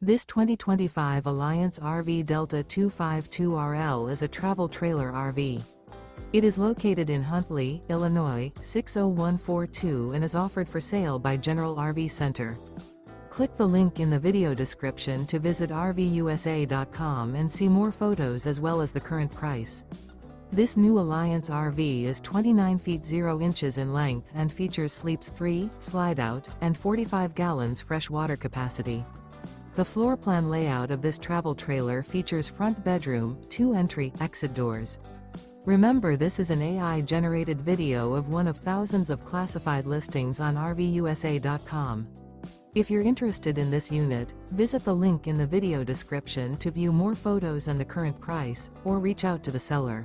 This 2025 Alliance RV Delta 252RL is a travel trailer RV. It is located in Huntley, Illinois, 60142 and is offered for sale by General RV Center. Click the link in the video description to visit RVUSA.com and see more photos as well as the current price. This new Alliance RV is 29 feet 0 inches in length and features sleeps 3, slide-out, and 45 gallons fresh water capacity. The floor plan layout of this travel trailer features front bedroom, 2 entry/exit doors. Remember, this is an AI-generated video of one of thousands of classified listings on RVUSA.com. If you're interested in this unit, visit the link in the video description to view more photos and the current price, or reach out to the seller.